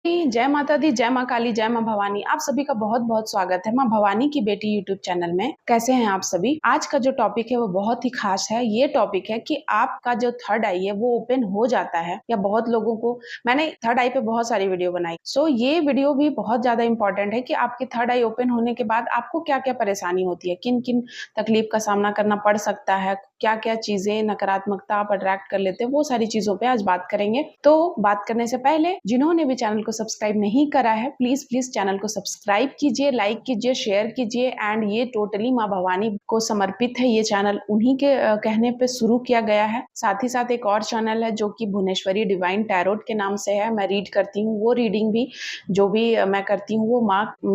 जय माता दी, जय माँ काली, जय माँ भवानी। आप सभी का बहुत बहुत स्वागत है माँ भवानी की बेटी यूट्यूब चैनल में। कैसे हैं आप सभी? आज का जो टॉपिक है वो बहुत ही खास है। ये टॉपिक है कि आपका जो थर्ड आई है वो ओपन हो जाता है या बहुत लोगों को, मैंने थर्ड आई पे बहुत सारी वीडियो बनाई। ये वीडियो भी बहुत ज्यादा इंपॉर्टेंट है कि आपकी थर्ड आई ओपन होने के बाद आपको क्या क्या परेशानी होती है, किन किन तकलीफ का सामना करना पड़ सकता है, क्या क्या चीजें नकारात्मकता आप अट्रैक्ट कर लेते हैं, वो सारी चीजों पे आज बात करेंगे। तो बात करने से पहले जिन्होंने भी चैनल को सब्सक्राइब नहीं करा है प्लीज प्लीज चैनल को सब्सक्राइब कीजिए, लाइक कीजिए, शेयर कीजिए। एंड ये टोटली माँ भवानी को समर्पित है। ये चैनल उन्हीं के कहने पे शुरू किया गया है। साथ ही साथ एक और चैनल है जो कि भुवनेश्वरी डिवाइन टैरोट के नाम से है। मैं रीड करती हूँ, वो रीडिंग भी जो भी मैं करती हूँ वो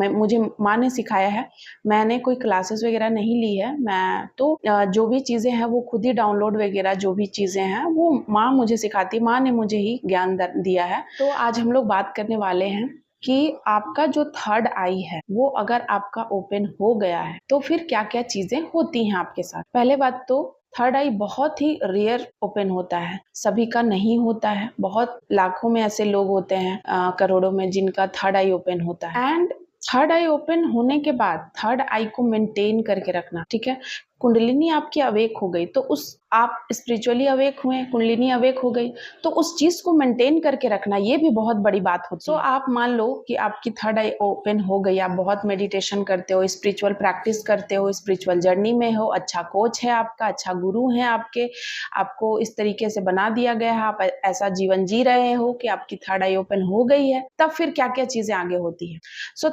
मुझे माँ ने सिखाया है। मैंने कोई क्लासेस वगैरह नहीं ली है। मैं तो जो भी चीजें हैं वो खुद ही डाउनलोड वगैरह जो भी चीजें हैं वो माँ मुझे सिखाती, माँ ने मुझे ही ज्ञान दिया है। तो आज हम लोग बात करने वाले हैं कि आपका जो थर्ड आई है वो अगर आपका ओपन हो गया है तो फिर क्या क्या चीजें होती हैं आपके साथ। पहले बात तो थर्ड आई बहुत ही रेयर ओपन होता है, सभी का नहीं होता है। बहुत लाखों में ऐसे लोग होते हैं, करोड़ों में, जिनका थर्ड आई ओपन होता है। एंड थर्ड आई ओपन होने के बाद थर्ड आई को मेंटेन करके रखना, ठीक है। कुंडलिनी आपकी अवेक हो गई तो उस आप स्पिरिचुअली अवेक हुए, कुंडलिनी अवेक हो गई तो उस चीज को मेंटेन करके रखना ये भी बहुत बड़ी बात होती है। आप मान लो कि आपकी थर्ड आई ओपन हो गई, आप बहुत मेडिटेशन करते हो, स्पिरिचुअल प्रैक्टिस करते हो, स्पिरिचुअल जर्नी में हो, अच्छा कोच है आपका, अच्छा गुरु है आपके, आपको इस तरीके से बना दिया गया है, आप ऐसा जीवन जी रहे हो कि आपकी थर्ड आई ओपन हो गई है, तब फिर क्या क्या चीजें आगे होती है।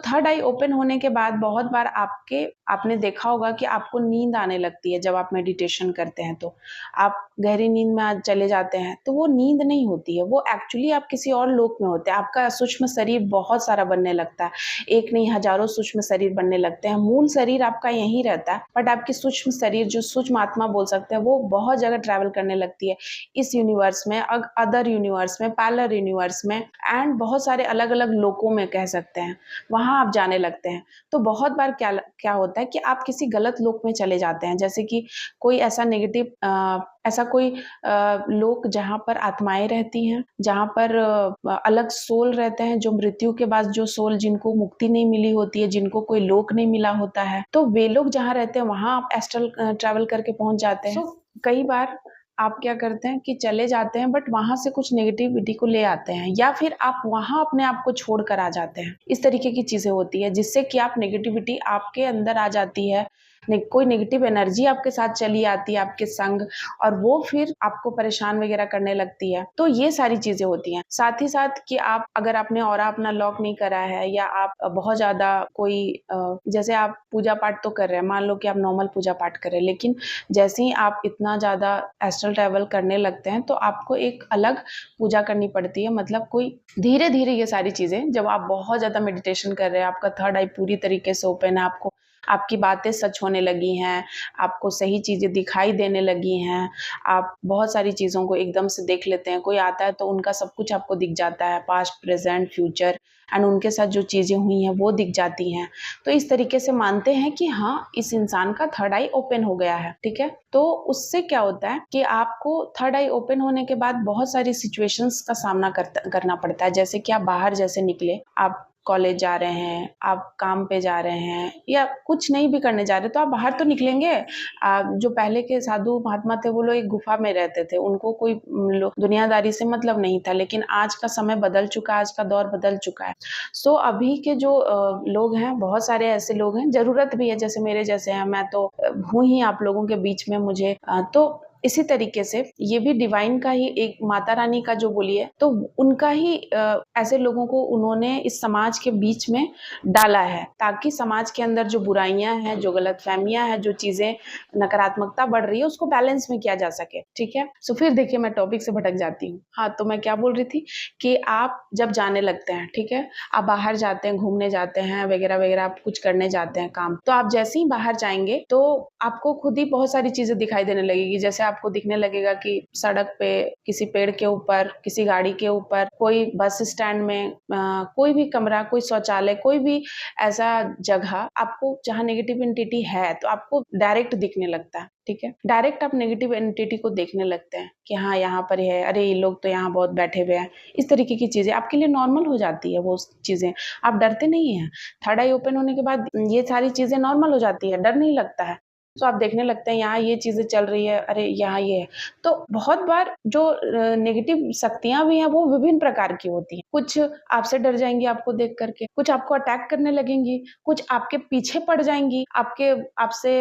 थर्ड आई ओपन होने के बाद बहुत बार आपने देखा होगा कि आपको नींद आने लगती है। जब आप मेडिटेशन करते हैं तो आप गहरी नींद में चले जाते हैं, तो वो नींद नहीं होती है, वो एक्चुअली आप किसी और लोक में होते हैं। आपका सूक्ष्म शरीर बहुत सारा बनने लगता है, एक नहीं हजारों सूक्ष्म शरीर बनने लगते हैं। मूल शरीर आपका यहीं रहता है, बट आपकी सूक्ष्म शरीर, जो सूक्ष्म आत्मा बोल सकते हैं, वो बहुत जगह ट्रैवल करने लगती है, इस यूनिवर्स में, अदर यूनिवर्स में, पैरेलल यूनिवर्स में, एंड बहुत सारे अलग अलग लोकों में कह सकते हैं, वहां आप जाने लगते हैं। तो बहुत बार क्या क्या होता है कि आप किसी गलत लोक में चले जाते हैं, जैसे कि कोई ऐसा नेगेटिव ऐसा कोई लोक जहाँ पर आत्माएं रहती हैं, जहाँ पर अलग सोल रहते हैं, जो मृत्यु के बाद जो सोल जिनको मुक्ति नहीं मिली होती है, जिनको कोई लोक नहीं मिला होता है, तो वे लोग जहाँ रहते हैं वहां आप एस्ट्रल ट्रैवल करके पहुंच जाते हैं। कई बार आप क्या करते हैं कि चले जाते हैं बट वहां से कुछ नेगेटिविटी को ले आते हैं, या फिर आप वहां अपने आप को छोड़ कर आ जाते हैं। इस तरीके की चीजें होती है जिससे कि आप नेगेटिविटी आपके अंदर आ जाती है, कोई नेगेटिव एनर्जी आपके साथ चली आती है आपके संग, और वो फिर आपको परेशान वगैरह करने लगती है। तो ये सारी चीजें होती हैं। साथ ही साथ कि आप अगर आपने ऑरा अपना लॉक नहीं करा है, या आप बहुत ज्यादा कोई जैसे आप पूजा पाठ तो कर रहे हैं, मान लो कि आप नॉर्मल पूजा पाठ कर रहे हैं, लेकिन जैसे ही आप इतना ज्यादा एस्ट्रल ट्रैवल करने लगते हैं तो आपको एक अलग पूजा करनी पड़ती है। मतलब कोई धीरे धीरे ये सारी चीजें, जब आप बहुत ज्यादा मेडिटेशन कर रहे हैं, आपका थर्ड आई पूरी तरीके से ओपन है, आपको आपकी बातें सच होने लगी हैं, आपको सही चीजें दिखाई देने लगी हैं, आप बहुत सारी चीजों को एकदम से देख लेते हैं। कोई आता है तो उनका सब कुछ आपको दिख जाता है, पास्ट, प्रेजेंट, फ्यूचर, एंड उनके साथ जो चीजें हुई हैं वो दिख जाती हैं। तो इस तरीके से मानते हैं कि हाँ, इस इंसान का थर्ड आई ओपन हो गया है, ठीक है। तो उससे क्या होता है कि आपको थर्ड आई ओपन होने के बाद बहुत सारी सिचुएशंस का सामना करना पड़ता है। जैसे कि आप बाहर जैसे निकले, आप कॉलेज जा रहे हैं, आप काम पे जा रहे हैं, या कुछ नहीं भी करने जा रहे, तो आप बाहर तो निकलेंगे। जो पहले के साधु महात्मा थे वो लोग एक गुफा में रहते थे, उनको कोई दुनियादारी से मतलब नहीं था, लेकिन आज का समय बदल चुका है, आज का दौर बदल चुका है। अभी के जो लोग हैं, बहुत सारे ऐसे लोग हैं, जरूरत भी है, जैसे मेरे जैसे हैं, मैं तो हूँ ही आप लोगों के बीच में, मुझे तो इसी तरीके से ये भी डिवाइन का ही, एक माता रानी का जो बोलिए तो उनका ही ऐसे लोगों को उन्होंने इस समाज के बीच में डाला है, ताकि समाज के अंदर जो बुराइयां हैं, जो गलतफहमियां हैं, जो चीजें नकारात्मकता बढ़ रही है, उसको बैलेंस में किया जा सके, ठीक है। फिर देखिए मैं टॉपिक से भटक जाती हूँ। हाँ, तो मैं क्या बोल रही थी कि आप जब जाने लगते हैं, ठीक है, आप बाहर जाते हैं, घूमने जाते हैं वगैरह वगैरह, आप कुछ करने जाते हैं काम, तो आप जैसे ही बाहर जाएंगे तो आपको खुद ही बहुत सारी चीजें दिखाई देने लगेगी। जैसे आपको दिखने लगेगा कि सड़क पे, किसी पेड़ के ऊपर, किसी गाड़ी के ऊपर, कोई बस स्टैंड में, कोई भी कमरा, कोई शौचालय, कोई भी ऐसा जगह आपको जहाँ नेगेटिव एंटिटी है तो आपको डायरेक्ट दिखने लगता है। ठीक है, डायरेक्ट आप नेगेटिव एंटिटी को देखने लगते हैं कि हाँ यहाँ पर है, अरे ये लोग तो यहाँ बहुत बैठे हुए हैं। इस तरीके की चीजें आपके लिए नॉर्मल हो जाती है। वो चीजें आप डरते नहीं हैं। थर्ड आई ओपन होने के बाद ये सारी चीजें नॉर्मल हो जाती है, डर नहीं लगता है। तो आप देखने लगते हैं यहाँ ये चीजें चल रही है, अरे यहाँ ये है। तो बहुत बार जो नेगेटिव शक्तियां भी हैं वो विभिन्न प्रकार की होती हैं। कुछ आपसे डर जाएंगी आपको देख करके, कुछ आपको अटैक करने लगेंगी, कुछ आपके पीछे पड़ जाएंगी, आपसे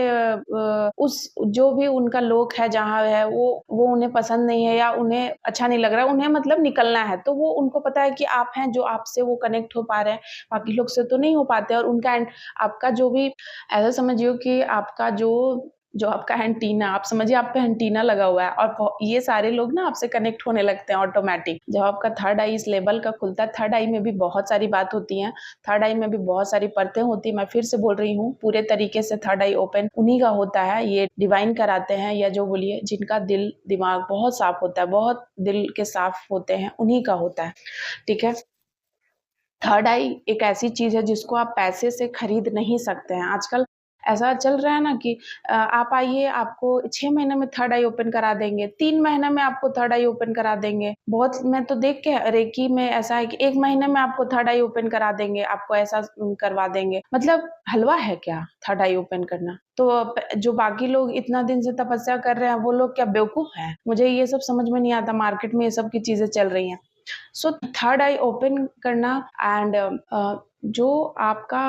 उस जो भी उनका लोग है जहाँ है वो उन्हें पसंद नहीं है या उन्हें अच्छा नहीं लग रहा है, उन्हें मतलब निकलना है। तो वो उनको पता है कि आप हैं जो आपसे वो कनेक्ट हो पा रहे हैं, बाकी लोग से तो नहीं हो पाते। और उनका आपका जो भी, ऐसा समझिए कि आपका जो आपका एंटीना, आप समझिए आप पे एंटीना लगा हुआ है और ये सारे लोग ना आपसे कनेक्ट होने लगते हैं ऑटोमेटिक। जब आपका थर्ड आई इस लेवल का खुलता है, थर्ड आई में भी बहुत सारी बात होती है, थर्ड आई में भी बहुत सारी परतें होती है। मैं फिर से बोल रही हूँ, पूरे तरीके से थर्ड आई ओपन उन्हीं का होता है। ये डिवाइन कराते हैं या जो बोलिए, जिनका दिल दिमाग बहुत साफ होता है, बहुत दिल के साफ होते हैं, उन्हीं का होता है। ठीक है, थर्ड आई एक ऐसी चीज है जिसको आप पैसे से खरीद नहीं सकते हैं। आजकल ऐसा चल रहा है ना कि आप आइए, आपको 6 महीने में थर्ड आई ओपन करा देंगे, 3 महीने में आपको थर्ड आई ओपन करा देंगे। बहुत मैं तो देख के रेकी में ऐसा है कि 1 महीने में आपको थर्ड आई ओपन करा देंगे, आपको ऐसा करवा देंगे। मतलब हलवा है क्या थर्ड आई ओपन करना? तो जो बाकी लोग इतना दिन से तपस्या कर रहे हैं वो लोग क्या बेवकूफ हैं? मुझे ये सब समझ में नहीं आता। मार्केट में ये सब की चीजें चल रही हैं। सो थर्ड आई ओपन करना एंड जो आपका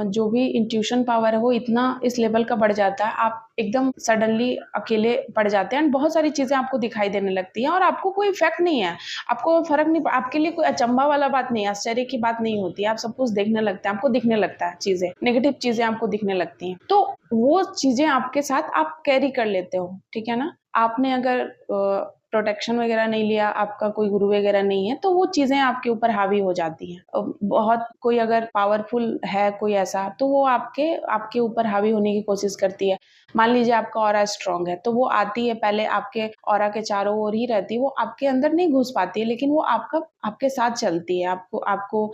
जो भी इंट्यूशन पावर है वो इतना इस लेवल का बढ़ जाता है, आप एकदम सडनली अकेले पड़ जाते हैं एंड बहुत सारी चीजें आपको दिखाई देने लगती हैं और आपको कोई इफेक्ट नहीं है, आपको फर्क नहीं, आपके लिए कोई अचंभा वाला बात नहीं है, आश्चर्य की बात नहीं होती है। आप सब कुछ देखने लगते हैं, आपको दिखने लगता है चीजें, नेगेटिव चीजें आपको दिखने लगती हैं। तो वो चीजें आपके साथ आप कैरी कर लेते हो। ठीक है ना, आपने अगर प्रोटेक्शन वगैरह नहीं लिया, आपका कोई गुरु वगैरह नहीं है, तो वो चीजें आपके ऊपर हावी हो जाती हैं। बहुत कोई अगर पावरफुल है कोई ऐसा, तो वो आपके ऊपर हावी होने की कोशिश करती है। मान लीजिए आपका ऑरा स्ट्रांग है, तो वो आती है, पहले आपके ऑरा के चारों ओर ही रहती है, वो आपके अंदर नहीं घुस पाती है, लेकिन वो आपके साथ चलती है। आपको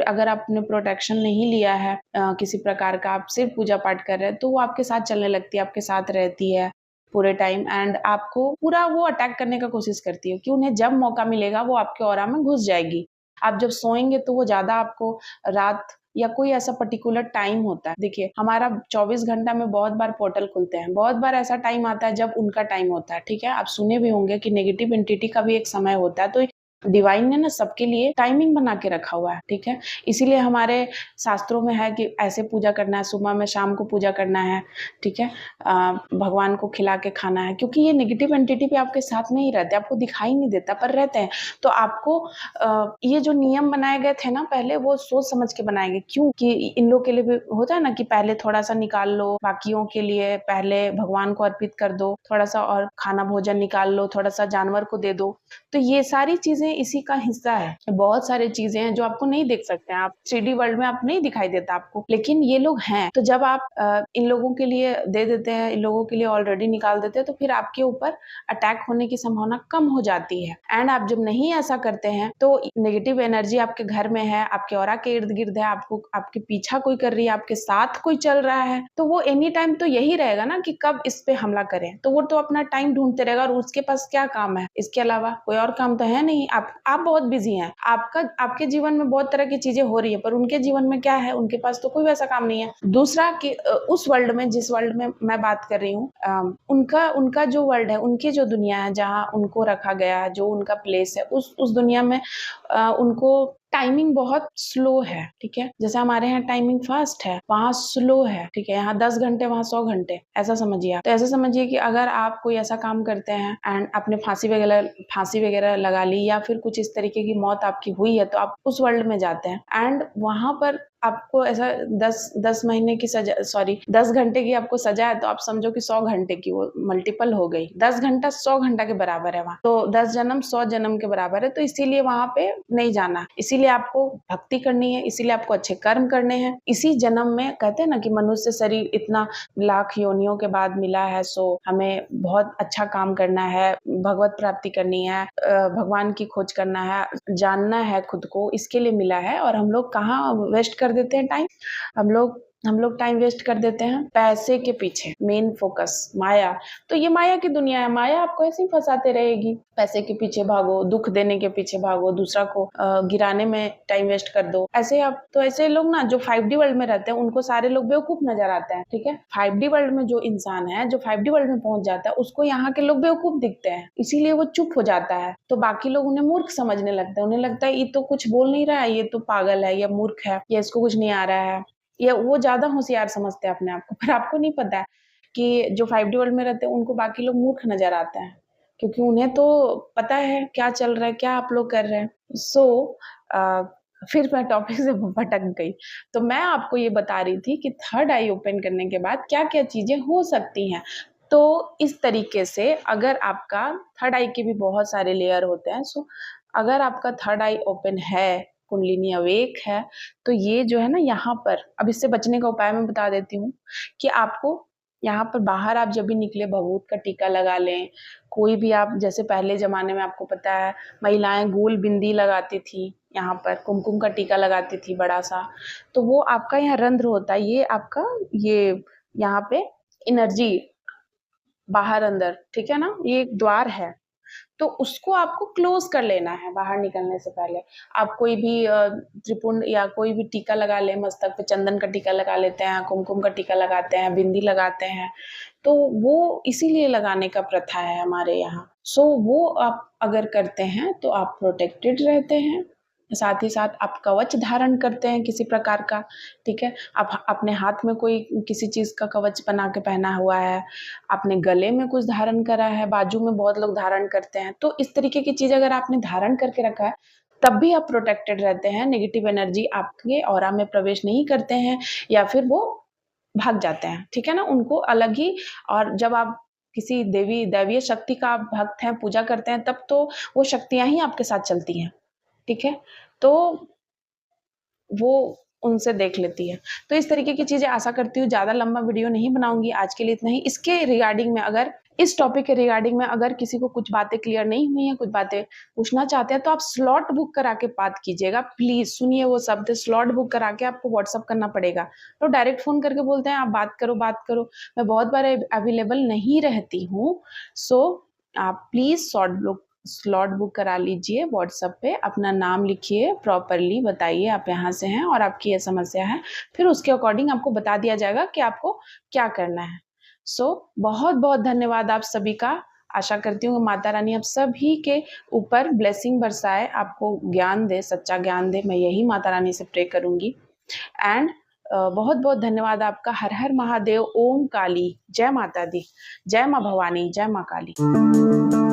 अगर आपने प्रोटेक्शन नहीं लिया है किसी प्रकार का, आप सिर्फ पूजा पाठ कर रहे हैं, तो वो आपके साथ चलने लगती है, आपके साथ रहती है पूरे टाइम एंड आपको पूरा वो अटैक करने का कोशिश करती है कि उन्हें जब मौका मिलेगा वो आपके ऑरा में घुस जाएगी। आप जब सोएंगे तो वो ज्यादा आपको रात या कोई ऐसा पर्टिकुलर टाइम होता है। देखिए, हमारा 24 घंटा में बहुत बार पोर्टल खुलते हैं, बहुत बार ऐसा टाइम आता है जब उनका टाइम होता है। ठीक है, आप सुने भी होंगे कि नेगेटिव एंटिटी का भी एक समय होता है। तो डिवाइन ने ना सबके लिए टाइमिंग बना के रखा हुआ है। ठीक है, इसीलिए हमारे शास्त्रों में है कि ऐसे पूजा करना है, सुबह में, शाम को पूजा करना है। ठीक है, भगवान को खिला के खाना है, क्योंकि ये नेगेटिव एंटिटी भी आपके साथ में ही रहते हैं, आपको दिखाई नहीं देता पर रहते हैं। तो आपको ये जो नियम बनाए गए थे ना पहले, वो सोच समझ के बनाए गए। क्यों कि इन लोग के लिए भी होता है ना कि पहले थोड़ा सा निकाल लो, बाकियों के लिए पहले भगवान को अर्पित कर दो, थोड़ा सा और खाना भोजन निकाल लो, थोड़ा सा जानवर को दे दो। तो ये सारी चीजें इसी का हिस्सा है। बहुत सारी चीजें हैं जो आपको नहीं देख सकते हैं, आप 3D वर्ल्ड में आप नहीं दिखाई देता आपको, लेकिन ये लोग हैं। तो जब आप इन लोगों के लिए दे देते हैं, इन लोगों के लिए ऑलरेडी निकाल देते हैं, तो फिर आपके ऊपर अटैक होने की संभावना कम हो जाती है। एंड आप जब नहीं ऐसा करते हैं तो नेगेटिव एनर्जी आपके घर में है, आपके ऑरा के इर्द गिर्द है, आपको आपके पीछा कोई कर रही है, आपके साथ कोई चल रहा है, तो वो एनी टाइम तो यही रहेगा ना कि कब इस पे हमला करें। तो वो तो अपना टाइम ढूंढते रहेगा और उसके पास क्या काम है, इसके अलावा कोई और काम तो है नहीं। आप बहुत बिजी हैं, आपके जीवन में बहुत तरह की चीजें हो रही है, पर उनके जीवन में क्या है, उनके पास तो कोई वैसा काम नहीं है। दूसरा कि उस वर्ल्ड में, जिस वर्ल्ड में मैं बात कर रही हूँ, उनका जो वर्ल्ड है, उनकी जो दुनिया है, जहाँ उनको रखा गया है, जो उनका प्लेस है, उस दुनिया में उनको टाइमिंग बहुत स्लो है। ठीक है, जैसे हमारे यहाँ टाइमिंग फास्ट है, वहाँ स्लो है। ठीक है, यहाँ 10 घंटे, वहाँ 100 घंटे, ऐसा समझिए आप। तो ऐसा समझिए कि अगर आप कोई ऐसा काम करते हैं एंड आपने फांसी वगैरह लगा ली या फिर कुछ इस तरीके की मौत आपकी हुई है, तो आप उस वर्ल्ड में जाते हैं एंड वहां पर आपको ऐसा 10 महीने की सजा, सॉरी 10 घंटे की आपको सजा है, तो आप समझो कि 100 घंटे की वो मल्टीपल हो गई। 10 घंटा 100 घंटा के बराबर है वहाँ, तो 10 जन्म 100 जन्म के बराबर है। तो इसीलिए वहां पे नहीं जाना, इसीलिए आपको भक्ति करनी है, इसीलिए आपको अच्छे कर्म करने हैं। इसी जन्म में कहते हैं ना कि मनुष्य शरीर इतना लाख योनियों के बाद मिला है, सो हमें बहुत अच्छा काम करना है, भगवत प्राप्ति करनी है, भगवान की खोज करना है, जानना है खुद को, इसके लिए मिला है। और हम लोग कहाँ वेस्ट कर देते हैं टाइम? हम लोग टाइम वेस्ट कर देते हैं पैसे के पीछे, मेन फोकस माया। तो ये माया की दुनिया है, माया आपको ऐसे ही फंसाते रहेगी। पैसे के पीछे भागो, दुख देने के पीछे भागो, दूसरा को गिराने में टाइम वेस्ट कर दो। ऐसे आप तो ऐसे लोग ना जो 5D वर्ल्ड में रहते हैं, उनको सारे लोग बेवकूफ नजर आते हैं, ठीक है। 5D वर्ल्ड में जो इंसान है, जो 5D वर्ल्ड में पहुंच जाता है, उसको यहाँ के लोग बेवकूफ दिखते हैं, इसीलिए वो चुप हो जाता है। तो बाकी लोग उन्हें मूर्ख समझने लगते हैं, उन्हें लगता है ये तो कुछ बोल नहीं रहा है, ये तो पागल है, या मूर्ख है, या इसको कुछ नहीं आ रहा है, या वो ज्यादा होशियार समझते हैं अपने आप को। पर आपको नहीं पता है कि जो 5D वर्ल्ड में रहते हैं उनको बाकी लोग मूर्ख नजर आते हैं, क्योंकि उन्हें तो पता है क्या चल रहा है, क्या आप लोग कर रहे हैं। फिर मैं टॉपिक से भटक गई। तो मैं आपको ये बता रही थी कि थर्ड आई ओपन करने के बाद क्या क्या चीजें हो सकती हैं। तो इस तरीके से अगर आपका थर्ड आई के भी बहुत सारे लेयर होते हैं, सो अगर आपका थर्ड आई ओपन है, कुंडलिनी अवेक है, तो ये जो है ना, यहाँ पर अब इससे बचने का उपाय मैं बता देती हूँ कि आपको यहाँ पर बाहर आप जब भी निकले भभूत का टीका लगा लें। कोई भी आप, जैसे पहले जमाने में आपको पता है महिलाएं गोल बिंदी लगाती थी, यहाँ पर कुमकुम का टीका लगाती थी बड़ा सा, तो वो आपका यहाँ रंध्र होता है, ये आपका ये यहाँ पे एनर्जी बाहर अंदर, ठीक है ना, ये एक द्वार है। तो उसको आपको क्लोज कर लेना है बाहर निकलने से पहले। आप कोई भी त्रिपुंड या कोई भी टीका लगा ले, मस्तक पे चंदन का टीका लगा लेते हैं, कुमकुम का टीका लगाते हैं, बिंदी लगाते हैं, तो वो इसीलिए लगाने का प्रथा है हमारे यहाँ। सो वो आप अगर करते हैं तो आप प्रोटेक्टेड रहते हैं। साथ ही साथ आप कवच धारण करते हैं किसी प्रकार का, ठीक है। आप अपने हाथ में कोई किसी चीज का कवच बना के पहना हुआ है, आपने गले में कुछ धारण करा है, बाजू में बहुत लोग धारण करते हैं, तो इस तरीके की चीज अगर आपने धारण करके रखा है, तब भी आप प्रोटेक्टेड रहते हैं। नेगेटिव एनर्जी आपके ऑरा में प्रवेश नहीं करते हैं, या फिर वो भाग जाते हैं, ठीक है ना, उनको अलग ही। और जब आप किसी देवी दैवीय शक्ति का आप भक्त हैं, पूजा करते हैं, तब तो वो शक्तियां ही आपके साथ चलती हैं, ठीक है। तो वो उनसे देख लेती है। तो इस तरीके की चीजें आशा करती हूँ, ज्यादा लंबा वीडियो नहीं बनाऊंगी आज के लिए, इतना ही। इसके रिगार्डिंग में, अगर इस टॉपिक के रिगार्डिंग में अगर किसी को कुछ बातें क्लियर नहीं हुई हैं, कुछ बातें पूछना चाहते हैं, तो आप स्लॉट बुक करा के बात कीजिएगा प्लीज। सुनिए वो शब्द, स्लॉट बुक करा के आपको व्हाट्सअप करना पड़ेगा। तो डायरेक्ट फोन करके बोलते हैं आप बात करो बात करो, मैं बहुत बार अवेलेबल नहीं रहती हूँ। सो आप प्लीज स्लॉट बुक करा लीजिए व्हाट्सएप पे, अपना नाम लिखिए, प्रॉपरली बताइए आप यहाँ से हैं और आपकी ये समस्या है, फिर उसके अकॉर्डिंग आपको बता दिया जाएगा कि आपको क्या करना है। बहुत बहुत धन्यवाद आप सभी का। आशा करती हूँ माता रानी आप सभी के ऊपर ब्लेसिंग बरसाए, आपको ज्ञान दे, सच्चा ज्ञान दे, मैं यही माता रानी से प्रे करूंगी। एंड बहुत बहुत धन्यवाद आपका। हर हर महादेव, ओम काली, जय माता दी, जय माँ भवानी, जय माँ काली।